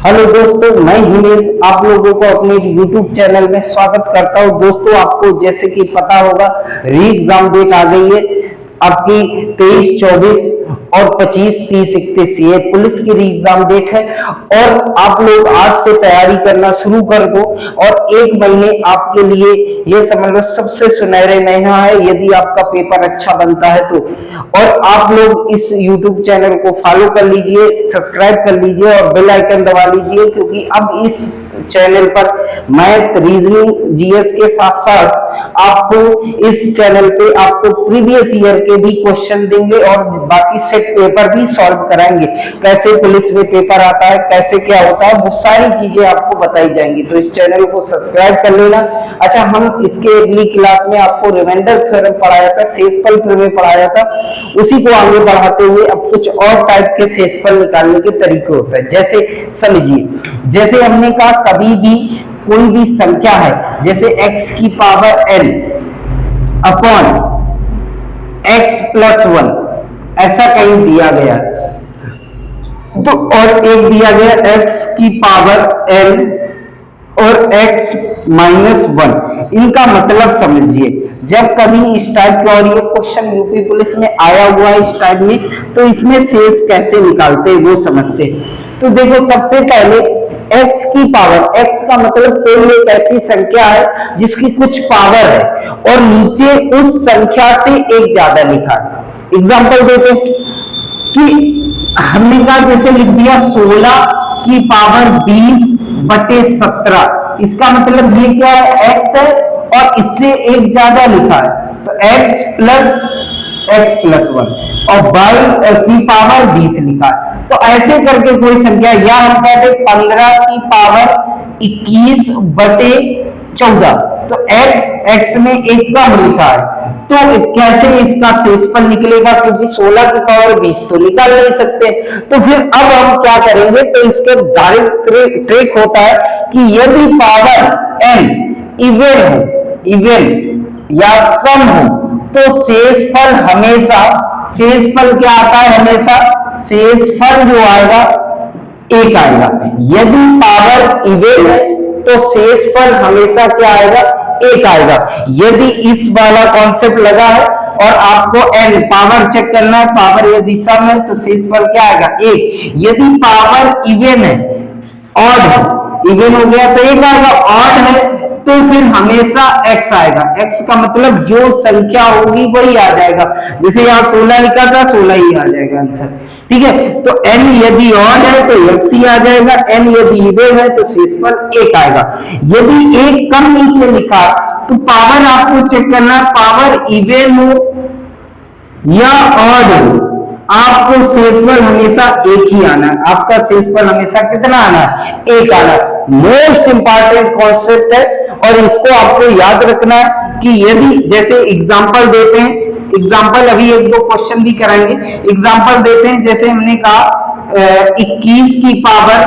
Hello दोस्तों, मैं हिमेश आप लोगों को अपने YouTube चैनल में स्वागत करता हूं। दोस्तों, आपको जैसे कि पता होगा री एग्जाम डेट आ गई है आपकी 23, 24 और 25, 30, 31 ये पुलिस की री एग्जाम डेट है और आप लोग आज से तैयारी करना शुरू कर दो। और एक महीने आपके लिए ये समझ लो सबसे सुनहरे महीना है यदि आपका पेपर अच्छा बनता है तो। और आप लोग इस YouTube चैनल को फॉलो कर लीजिए, सब्सक्राइब कर लीजिए और बेल आइकन दबा लीजिए, क्योंकि अब इस चैनल पर मैथ, रीजनिंग, जीएस के साथ साथ आपको इस चैनल पे आपको प्रीवियस ईयर के भी क्वेश्चन देंगे और बाकी सेट पेपर भी सॉल्व कराएंगे। कैसे पुलिस में पेपर आता है, कैसे क्या होता है, वो सारी चीजें आपको बताई जाएंगी। तो इस चैनल को सब्सक्राइब कर लेना। अच्छा, हम इसके अगली क्लास में आपको रिमाइंडर थ्योरम पढ़ाया था, शेषफल प्रमेय पढ़ाया था, उसी को आगे बढ़ाते हुए अब कुछ और टाइप के शेषफल निकालने के तरीके होते हैं। जैसे समझिए, जैसे हमने कहा कभी भी कोई भी संख्या है, जैसे x की power n upon x plus 1 ऐसा कहीं दिया गया तो, और एक दिया गया x की पावर n और x माइनस 1। इनका मतलब समझिए, जब कभी इस टाइप का और ये क्वेश्चन यूपी पुलिस में आया हुआ है इस टाइप में, तो इसमें शेष कैसे निकालते हैं वो समझते हैं। तो देखो, सबसे पहले x की पावर, x का मतलब कोई एक ऐसी संख्या है जिसकी कुछ पावर है और नीचे उस संख्या से एक ज्यादा लिखा है। एग्जांपल देते कि हमने कहा जैसे लिख दिया 16 की पावर 20 बटे 17, इसका मतलब ये क्या है, x है और इससे एक ज्यादा लिखा है तो x प्लस 1 और y की पावर 20 लिखा है। तो ऐसे करके कोई संख्या, या हम कहते 15 की पावर 21 बटे 14, तो x में एक कम लिखा है, तो कैसे इसका शेषफल निकलेगा, क्योंकि 16 की पावर 20 तो निकाल नहीं सकते। तो फिर अब हम क्या करेंगे, तो इसके डायरेक्ट ट्रिक होता है कि यदि पावर n इवन या सम हो तो शेषफल क्या आता है, हमेशा शेषफल जो आएगा एक आएगा। यदि पावर इवन है तो शेषफल हमेशा क्या आएगा, एक आएगा। यदि इस वाला कॉन्सेप्ट लगा है और आपको n पावर चेक करना है, पावर यदि सम है तो शेषफल क्या आएगा, एक। यदि पावर इवन है, ऑड इवन हो गया तो एक आएगा, ऑड है तो फिर हमेशा x आएगा। x का मतलब जो संख्या होगी वही आ जाएगा। जैसे यहाँ 16 लिखा था, 16 ही आ जाएगा आंसर। ठीक है, तो n यदि ऑड है तो x ही आ जाएगा, n यदि इवन है तो शेषफल एक आएगा। यदि एक कम नीचे लिखा तो पावर आपको चेक करना, पावर इवन हो या ऑड हो, आपको शेषफल हमेशा एक ही आना है। आपका शेषफल हमेशा कितना आना है, एक आना। मोस्ट इंपॉर्टेंट कॉन्सेप्ट है और इसको आपको याद रखना है कि यदि जैसे एग्जांपल देते हैं, एग्जांपल अभी एक दो क्वेश्चन भी कराएंगे। एग्जांपल देते हैं, जैसे हमने कहा 21 की पावर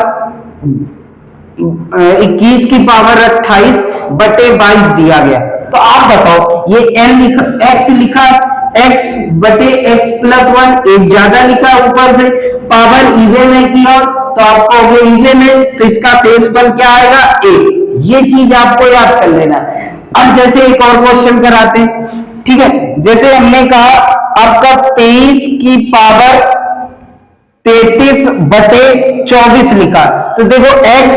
28 बटे 22 दिया गया, तो आप बताओ ये x लिखा, x बटे x प्लस 1 एक ज्यादा लिखा ऊपर से, पावर इवन है की और, तो आपको वो इवन है तो इसका शेषफल क्या आएगा, एक। ये चीज आपको याद कर लेना। अब जैसे एक और क्वेश्चन कराते हैं, ठीक है। जैसे हमने कहा आपका 23 की पावर 33 बटे 24 लिखा, तो देखो x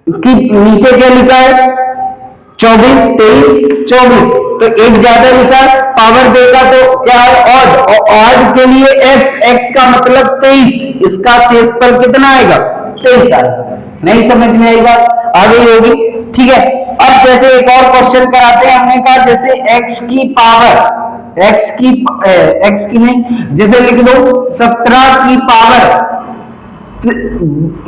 की नीचे क्या लिखा है, 24, 23, 24, तो एक ज्यादा लिखा, पावर देखा तो क्या है, ऑड के लिए x का मतलब 23, इसका शेषफल कितना आएगा, 23 आएगा। नहीं समझ में आएगा, आ गई होगी, ठीक है। अब जैसे एक और क्वेश्चन कराते हैं, हमने कहा जैसे x की नहीं, जैसे लिख दो 17 की पावर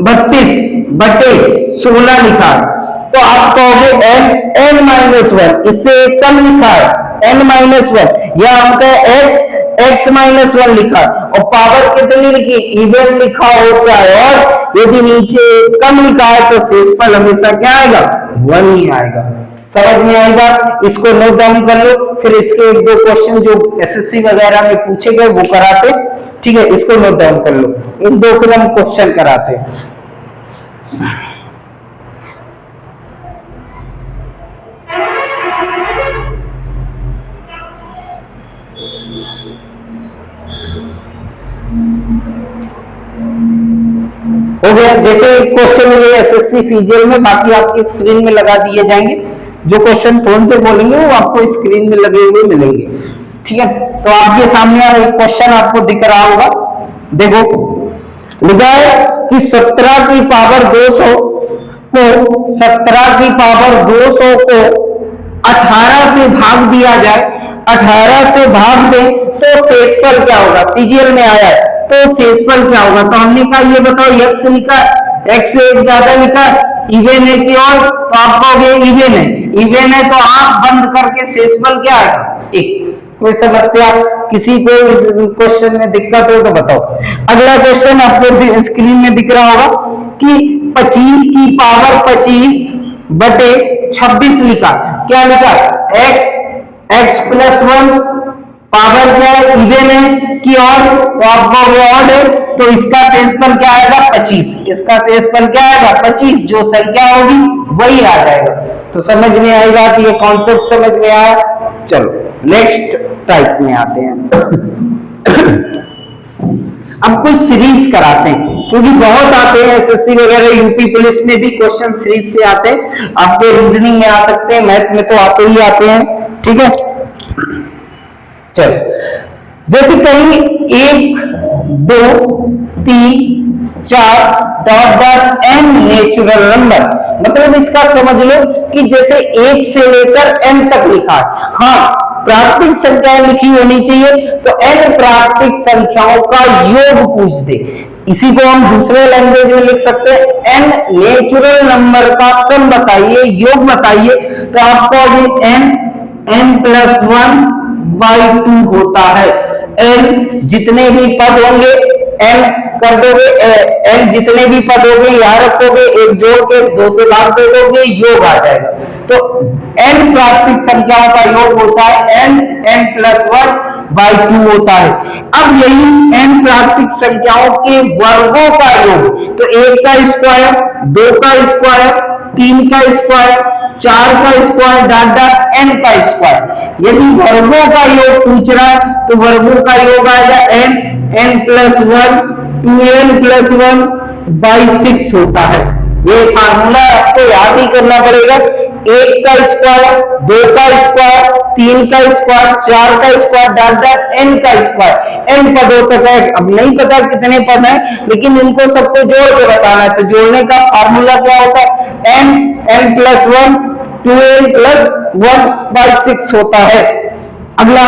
32 बटे 16 लिखा है, तो आप कहोगे n माइनस 1, इससे एक कम लिखा है n माइनस 1, या हम कहें x माइनस 1 लिखा और पावर कितनी लिखी, इवन लिखा हो चाहे, और यदि नीचे कम लिखा है तो शेषफल हमेशा क्या आएगा, 1 ही आएगा। समझ में आएगा, इसको नोट डाउन कर लो, फिर इसके एक दो क्वेश्चन जो एसएससी वगैरह में पूछे गए वो कराते, ठीक है, इसको नोट डाउन कर लो। इन दो फिर हम क्वेश्चन कराते हैं। हो गया। जैसे क्वेश्चन ये एसएससी सीजीएल में बाकी आपकी स्क्रीन में लगा दिए जाएंगे, जो क्वेश्चन फोन से बोलेंगे वो आपको स्क्रीन में लगे हुए मिलेंगे। ठीक है, तो आपके सामने एक क्वेश्चन आपको दिख रहा होगा, देखो लिखा है कि 17 की पावर 200 को 17 की पावर 200 को 18 से भाग दिया जाए, 18 से भाग दें तो शेषफल क्या होगा। सीजीएल में आया है तो शेषफल क्या होगा। तो हमने कहा ये बताओ, एक्स लिखा, एक्स से एक ज्यादा लिखा, इवेन है कि और, तो आप कहोगे इवेन है। इवेन है तो आंख बंद करके शेषफल क्या आएगा, एक। कोई समस्या, किसी को क्वेश्चन में दिक्कत हो तो बताओ। अगला क्वेश्चन आपको स्क्रीन में दिख रहा होगा कि 25 की पावर 25 बटे 26 लिखा, क्या लिखा, x प्लस 1 पावर क्या है, इवेन है कि और, तो आपका वो ऑड है, तो इसका शेषफल क्या आएगा 25। इसका शेषफल क्या आएगा 25, जो संख्या होगी वही आ जाएगा। तो समझ में आएगा कि ये कॉन्सेप्ट समझ में आया। चलो नेक्स्ट टाइप में आते हैं। अब कुछ सीरीज कराते हैं, क्योंकि बहुत आते हैं एसएससी वगैरह, यूपी पुलिस में भी क्वेश्चन सीरीज से आते हैं, आपके रीजनिंग में आ सकते हैं, मैथ में तो आते ही आते हैं। ठीक है, चलो जैसे कहीं 1 2 3 4 dot dot n natural number, मतलब इसका समझ लो कि जैसे 1 से लेकर n तक लिखा है। हाँ, प्राकृतिक संख्याएं लिखी होनी चाहिए, तो n प्राकृतिक संख्याओं का योग पूछ दे, इसी को हम दूसरे लैंग्वेज में लिख सकते हैं n नेचुरल नंबर का सम बताइए, योग बताइए। तो आपको n प्लस 1 बाई 2 होता है। n जितने भी पद होंगे n कर दोगे, n जितने भी पद होंगे यहाँ रखोगे, एक जोड़ के 2 से भाग दे दोगे, योग आ जाएगा। तो n प्राकृतिक संख्याओं का योग होता है n प्लस 1 बाई 2 होता है। अब यही n प्राकृतिक संख्याओं के वर्गों का योग, तो 1 का स्क्वायर, 2 का स्क्वायर, 3 का स्क्वायर, 4 का स्क्वायर, डॉट डॉट n का स्क्वायर। यदि वर्गों का योग पूछ रहा है तो वर्गों का योग आएगा n plus 1 2n plus 1 by 6 होता है। ये फार्मूला आपको याद ही करना पड़ेगा। 1 का स्क्वायर, 2 का स्क्वायर, 3 का स्क्वायर, 4 का स्क्वायर, डॉट डॉट n का स्क्वायर। n पदों तक है, अब नहीं पता कितने पद हैं, लेकिन इनको सबको जोड़ के बताना है। तो जोड़ने का फार्मूला क्या होता है, n plus 1 2n plus 1 by 6 होता है। अगला,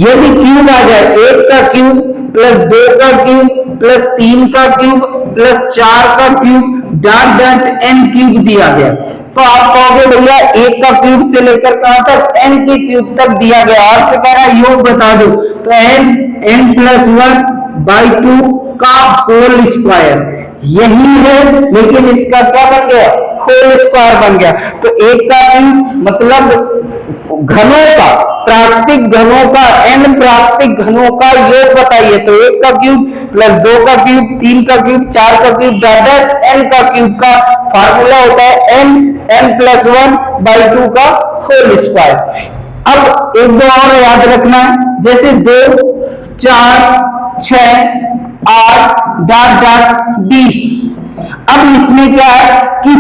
यदि क्यूब आ जाए, 1 का क्यूब प्लस 2 का क्यूब प्लस 3 का क्यूब प्लस 4 का cube, dot dot n cube दिया गया, तो आप कहोगे भैया 1 का क्यूब से लेकर कहां तक, n के क्यूब तक दिया गया, और से कह रहा है योग बता दो। तो n प्लस 1 बाई 2 का होल स्क्वायर यही है, लेकिन इसका क्या बन गया, होल स्क्वायर बन गया। तो 1 का क्यूब मतलब घनों का, प्राकृतिक घनों का, n प्राकृतिक घनों का योग बताइए। तो 1 का क्यूब प्लस 2 का क्यूब, 3 का क्यूब, 4 का क्यूब, डॉट डॉट n का क्यूब का फार्मूला होता है n प्लस 1 बाई 2 का होल स्क्वायर। अब एक दो और याद रखना है, जैसे 2 4 6 8 डॉट डॉट 20। अब इसमें क्या है कि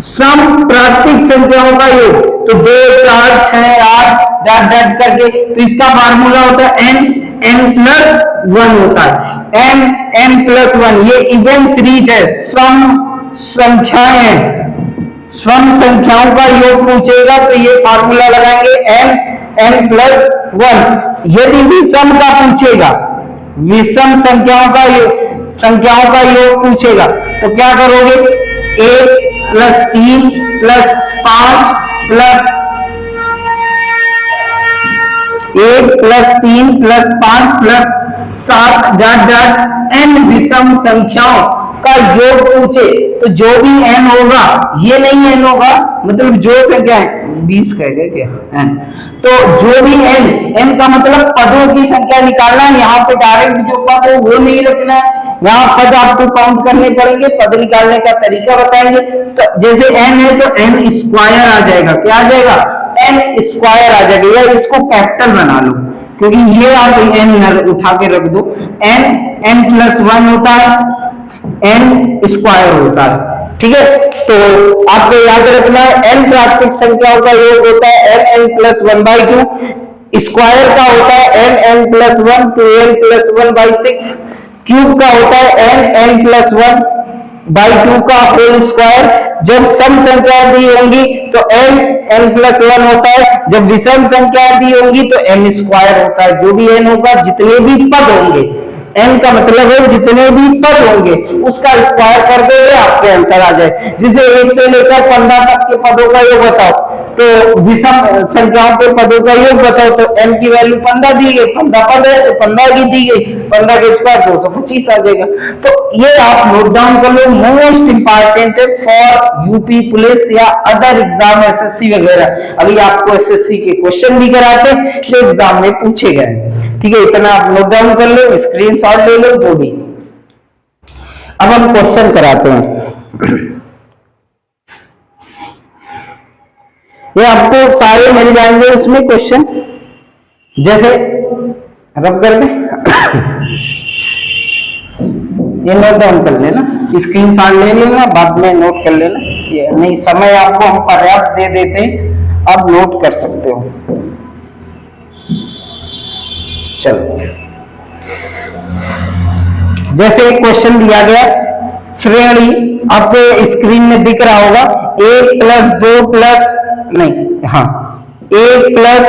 सम प्राकृतिक संख्याओं का योग, तो 2 4 6 8 डॉट डॉट करके, तो इसका फार्मूला होता है n प्लस 1 होता है, n प्लस 1। ये इवन सीरीज है, सम संख्याएं, सम संख्याओं का योग पूछेगा तो ये फार्मूला लगाएंगे n प्लस 1। यदि विषम का पूछेगा, विषम संख्याओं का योग पूछेगा, तो क्या करोगे, 1 plus 3 plus 5 plus 1 plus 3 plus 5 plus 7 dot dot n विषम संख्याओं का योग पूछे, तो जो भी n होगा, ये नहीं n होगा, मतलब जो संख्या है 20 कह गए क्या n, तो जो भी n का मतलब पदों की संख्या निकालना है। यहाँ पे डायरेक्ट जो पद हो वो नहीं रखना है, यहाँ पद आपको काउंट करने पड़ेंगे, पद निकालने का तरीका बताएंगे। तो जैसे n है तो n स्क्वायर आ जाएगा, क्या आ जाएगा, n स्क्वायर आ जाएगा, या इसको कैपिटल बना लो क्योंकि ये आप n उठा के रख दो, n प्लस 1 होता है, n स्क्वायर होता है, ठीक है। तो आपको याद रखना है n प्राकृतिक संख्याओं का योग होता है n प्लस 1/2, स्क्वायर का होता है n plus 1 2n plus 1/6, cube का होता है n प्लस 1/2 का होल स्क्वायर। जब सम संख्या दी होंगी तो n प्लस 1 होता है, जब विषम संख्या दी होंगी तो n स्क्वायर होता है। जो भी n होगा, जितने भी पद होंगे, n का मतलब है जितने भी पद होंगे उसका स्क्वायर कर देंगे, आपके आंसर आ जाए। जिसे 1 से लेकर 15 तक के पदों का योग बताओ, तो विषम संख्याओं के पदों का योग बताओ, तो n की वैल्यू 15 दी गई, 15 पद है तो 15 की दी गई, 15 के स्क्वायर 225 आ जाएगा। तो ये आप नोट डाउन कर लो, मोस्ट इंपॉर्टेंट है फॉर यूपी पुलिस या अदर एग्जाम, एसएससी वगैरह। अभी आपको एसएससी के क्वेश्चन भी कराते हैं जो एग्जाम में पूछे गए, ठीक है। इतना आप नोट डाउन कर लो, स्क्रीनशॉट ले लो जो भी। अब हम क्वेश्चन कराते हैं, ये आपको सारे मिल जाएंगे उसमें क्वेश्चन, जैसे रब कर दे ये नोट डाउन कर लेना, स्क्रीनशॉट ले लेना, बाद में नोट कर लेना, ये नहीं समय आपको हम पर्याप्त दे देते हैं, आप नोट कर सकते हो। चलो, जैसे एक क्वेश्चन दिया गया, श्रेणी आपको स्क्रीन में दिख रहा होगा, 1 प्लस 2 प्लस नहीं, हाँ 1 plus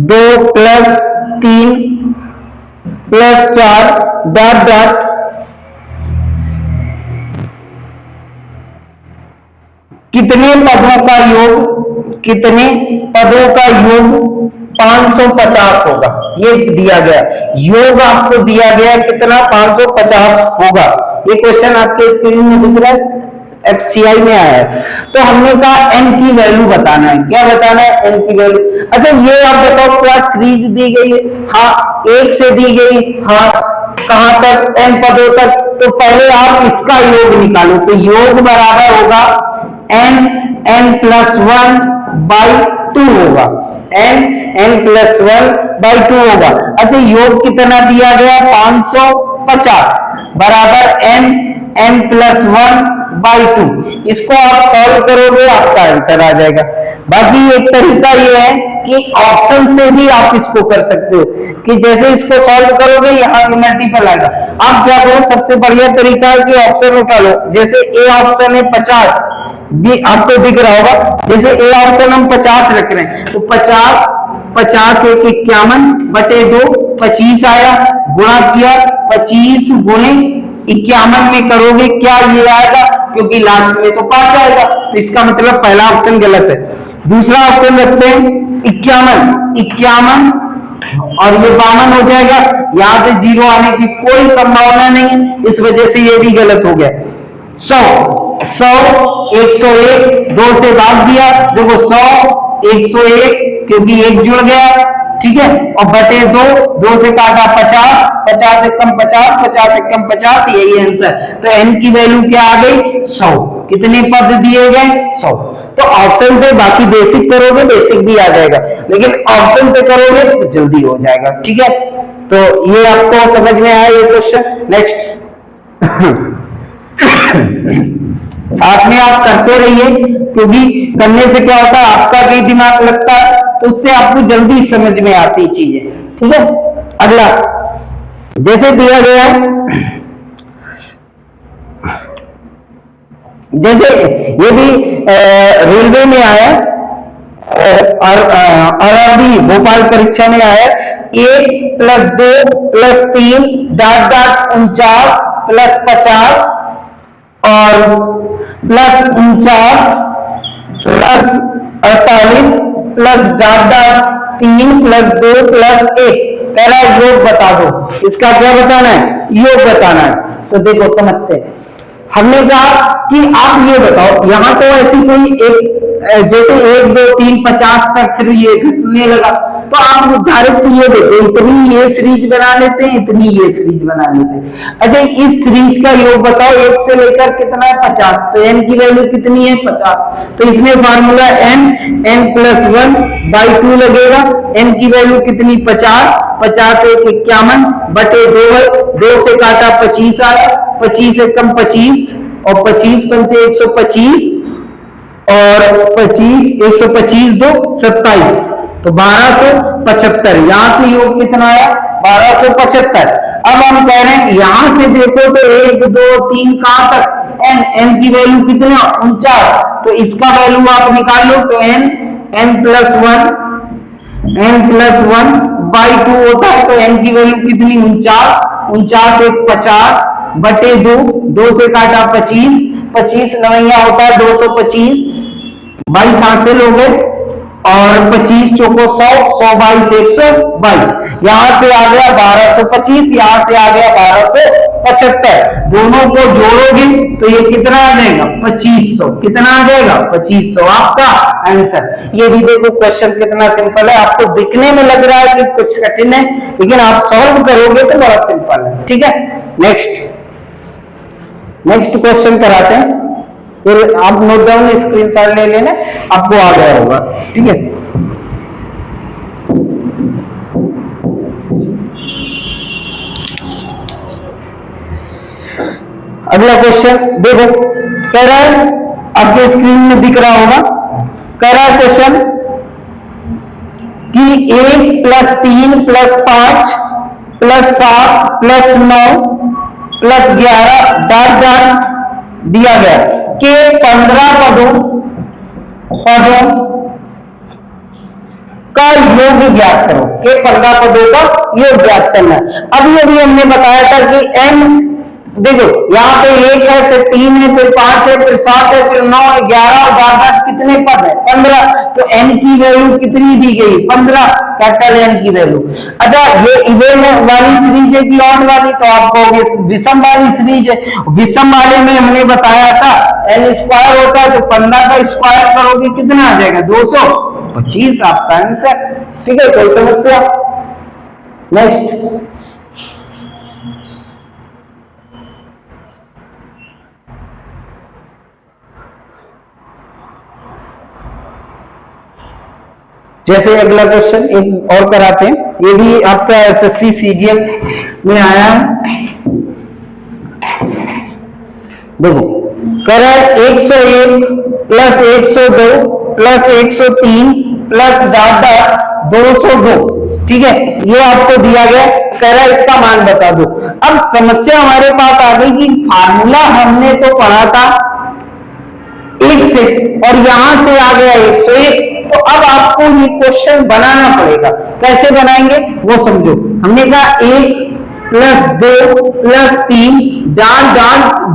2 plus 3 plus 4 dot dot कितने पदों का योग, कितने पदों का योग 550 होगा। ये दिया गया योग, आपको दिया गया कितना, 550 होगा। ये क्वेश्चन आपके स्क्रीन में दिख रहा है, एफसीआई में आया है। तो हमने कहा n की वैल्यू बताना है, क्या बताना है, n की वैल्यू। अच्छा ये आप बताओ, क्या सीरीज दी गई है, हाँ 1 से दी गई, हाँ कहां तक, n पदों तक। तो पहले आप इसका योग निकालो, तो योग बराबर होगा n प्लस 1/2 होगा, n प्लस 1/2 होगा। अच्छा योग कितना दिया गया, 550 बराबर n प्लस 1/2। इसको आप सॉल्व करोगे, आपका आंसर आ जाएगा। बाकी एक तरीका ये है कि ऑप्शन से भी आप इसको कर सकते हो, कि जैसे इसको सॉल्व करोगे यहाँ मल्टीपल आएगा। आप क्या करो, सबसे बढ़िया तरीका है कि ऑप्शन उठा लो। जैसे ए ऑप्शन है 50, भी आपको दिख रहा होगा, जैसे ए ऑप्शन हम 50 रख रहे हैं, तो 50 एक 51 बटे 2 25 आया, गुणा किया 25 गुणे 51 में करोगे, क्या ये आएगा, क्योंकि लास्ट में तो 5 आएगा, तो इसका मतलब पहला ऑप्शन गलत है। दूसरा ऑप्शन रखते हैं 51 और ये 52 हो जाएगा, यहां से 0 आने की कोई संभावना नहीं है, इस वजह से ये भी गलत हो गया। 100 101 2 से भाग दिया, देखो 100 101 क्योंकि 1 जुड़ गया, ठीक है, और बटे 2 से काटा 50 एक कम 50 एक कम 50, यही आंसर। तो n की वैल्यू क्या आ गई, 100। कितने पद दिए गए, 100। तो ऑप्शन से बाकी बेसिक करोगे, बेसिक भी आ जाएगा, लेकिन ऑप्शन से करोगे तो जल्दी हो जाएगा, ठीक है। तो ये आपको समझ में आया ये क्वेश्चन। नेक्स्ट साथ में आप करते रहिए, क्योंकि करने से क्या होता है, आपका भी दिमाग लगता है, तो उससे आपको जल्दी समझ में आती चीजें, ठीक है। अगला जैसे दिया गया है, जैसे ये भी रेलवे में आया और आरआरबी भोपाल परीक्षा में आया, 1 plus 2 plus 3 dot dot 49 plus 50 और plus 49 plus 48 plus dot dot 3 plus 2 plus 1। पहला योग बता दो, इसका क्या बताना है, योग बताना है। तो देखो समझते हैं, हमने कहा कि आप ये बताओ, यहां तो ऐसी कोई एक जैसे 1 2 3 50 तक फिर ये घटने लगा, तो आप निर्धारित ये देखो, इतनी ये सीरीज बना लेते हैं, इतनी ये सीरीज बना लेते हैं। अच्छा इस सीरीज का योग बताओ, 1 से लेकर कितना है 50, तो n की वैल्यू कितनी है 50, तो इसमें फार्मूला n प्लस 1/2 लगेगा। n की वैल्यू कितनी 50, 50 1 51 बटे 2 है, 2 से काटा 25 आया, 25 एकम 25 और 25 पंचे 125 और 25 125 2 27, तो 1275। यहां से योग कितना आया 1275। अब हम कह रहे हैं यहां से देखो तो 1 2 3 कहां तक n की वैल्यू कितना 49, तो इसका वैल्यू आप निकाल लो, तो n प्लस 1/2 होता है, तो n की वैल्यू कितनी 49 1 50 बटे 2 से काटा 25 25 नवैया होता है 225, 22 हासिल हो गए और 25 चौको 100 100 22 122, यहां से आ गया 1225, यहां से आ गया 1275। दोनों को जोड़ोगे तो ये कितना आ जाएगा 2500, कितना आ जाएगा 2500 आपका आंसर। ये भी देखो क्वेश्चन कितना सिंपल है, आपको दिखने में लग रहा है कि कुछ कठिन है, लेकिन आप सॉल्व करोगे तो बड़ा सिंपल है। ठीक है, नेक्स्ट क्वेश्चन कराते हैं, फिर आप नोट डाउन स्क्रीनशॉट ले लेना, आपको आ गया होगा। ठीक है, अगला क्वेश्चन देखो, कह रहा है आपके स्क्रीन में दिख रहा होगा, कह रहा है क्वेश्चन कि 1 plus 3 plus 5 plus 7 plus 9 plus 11 dot dot दिया गया के 15 पदों का योग ज्ञात करो, के 15 पदों का योग ज्ञात करना। अभी अभी हमने बताया था कि n देखो यहाँ पे 1 है, फिर 3 है, फिर 5 है, फिर 7 है, फिर 9 है, 11 और 12 कितने पद है 15, तो n की वैल्यू कितनी दी गई 15, कैपिटल N की वैल्यू। अच्छा ये इवन वाली सीरीज है कि ऑड वाली, तो आप कहोगे विषम वाली सीरीज है। विषम वाले में हमने बताया था n स्क्वायर होता है, तो 15 का स्क्वायर करोगे कितना आ जाएगा 225, आपका आंसर। ठीक है, कोई समस्या? नेक्स्ट, जैसे अगला क्वेश्चन एक और कराते हैं, ये भी आपका एसएससी सीजीएल में आया है। देखो कह रहा है 101 प्लस 102 प्लस 103 प्लस डाटा 202। ठीक है, ये आपको दिया गया, कह रहा है इसका मान बता दो। अब समस्या हमारे पास आ गई कि फार्मूला हमने तो पढ़ा था 1 से और यहां से आ गया 101, तो अब आपको ये क्वेश्चन बनाना पड़ेगा। कैसे बनाएंगे वो समझो। हमने कहा 1 प्लस 2 प्लस 3 डाल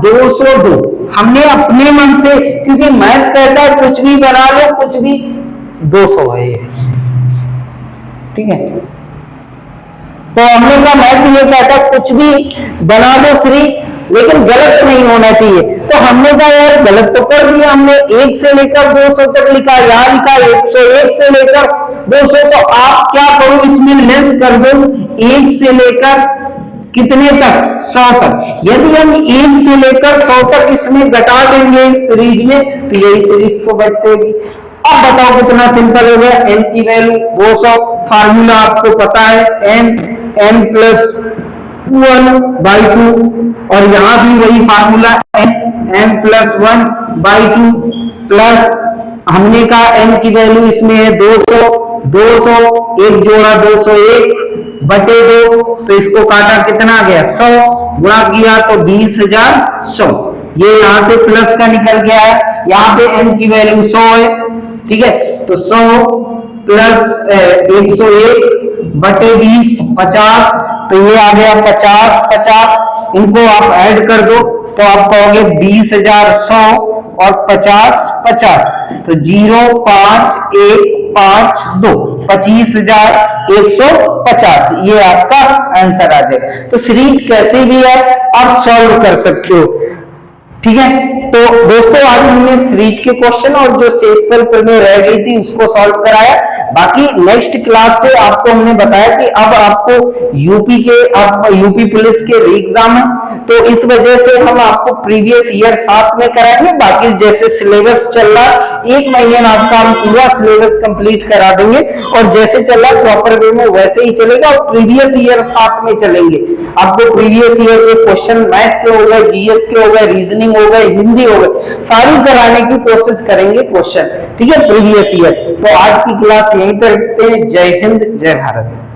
202, हमने अपने मन से, क्योंकि मैथ कहता है कुछ भी बना लो, कुछ भी 200 है ये। ठीक है, तो हमने कहा मैथ ये कहता है कुछ भी बना दो फ्री, लेकिन गलत नहीं होना चाहिए। तो हमने कहा यार गलत तो कर दिया, हमने 1 से लेकर 200 तक लिखा, यहाँ लिखा 101 से लेकर 200, तो आप क्या करो इसमें लेस कर दो 1 से लेकर कितने तक 100 तक। यदि हम 1 से लेकर 100 तक इसमें घटा देंगे इस सीरीज में, तो यही सीरीज को बढ़तेगी। अब बताओ कितना सिंपल हो गया, n की वैल्यू 200, फार्मूला आपको पता है n प्लस 1/2, और यहां भी वही फार्मूला n प्लस 1/2 प्लस हमने कहा n की वैल्यू इसमें है 200, 200 एक जोड़ा 201 बटे 2, तो इसको काटा कितना आ गया 100, गुणा किया तो 20,100। ये यहां से प्लस का निकल गया है, यहाँ पे n की वैल्यू 100 है। ठीक है, तो 100 प्लस 101 बटे 20 50, तो ये आ गया 50, इनको आप ऐड कर दो तो आप कहोगे 20,100 और 50, तो 05152 25,150, ये आपका आंसर आ जाएगा। तो सीरीज कैसे भी है आप सॉल्व कर सकते हो। ठीक है, तो दोस्तों आज हमने सीरीज के क्वेश्चन और जो शेषफल प्रमेय रह गई थी उसको सॉल्व कराया। बाकी नेक्स्ट क्लास से आपको हमने बताया कि अब आपको यूपी पुलिस के री एग्जाम है, तो इस वजह से हम आपको प्रीवियस ईयर साथ में कराएंगे। बाकी जैसे सिलेबस चल रहा है, 1 महीने में आपका हम पूरा सिलेबस कंप्लीट करा देंगे, और जैसे चल रहा है प्रॉपर वे में वैसे ही चलेगा, और प्रीवियस ईयर साथ में चलेंगे। आपको प्रीवियस ईयर के क्वेश्चन मैथ के हो गए, जीएस के हो गए, रीजनिंग हो गए, हिंदी हो गए, सारी कराने की कोशिश करेंगे क्वेश्चन, ठीक है, प्रीवियस ईयर। तो आज की क्लास यहीं पर रखते हैं। जय हिंद, जय भारत।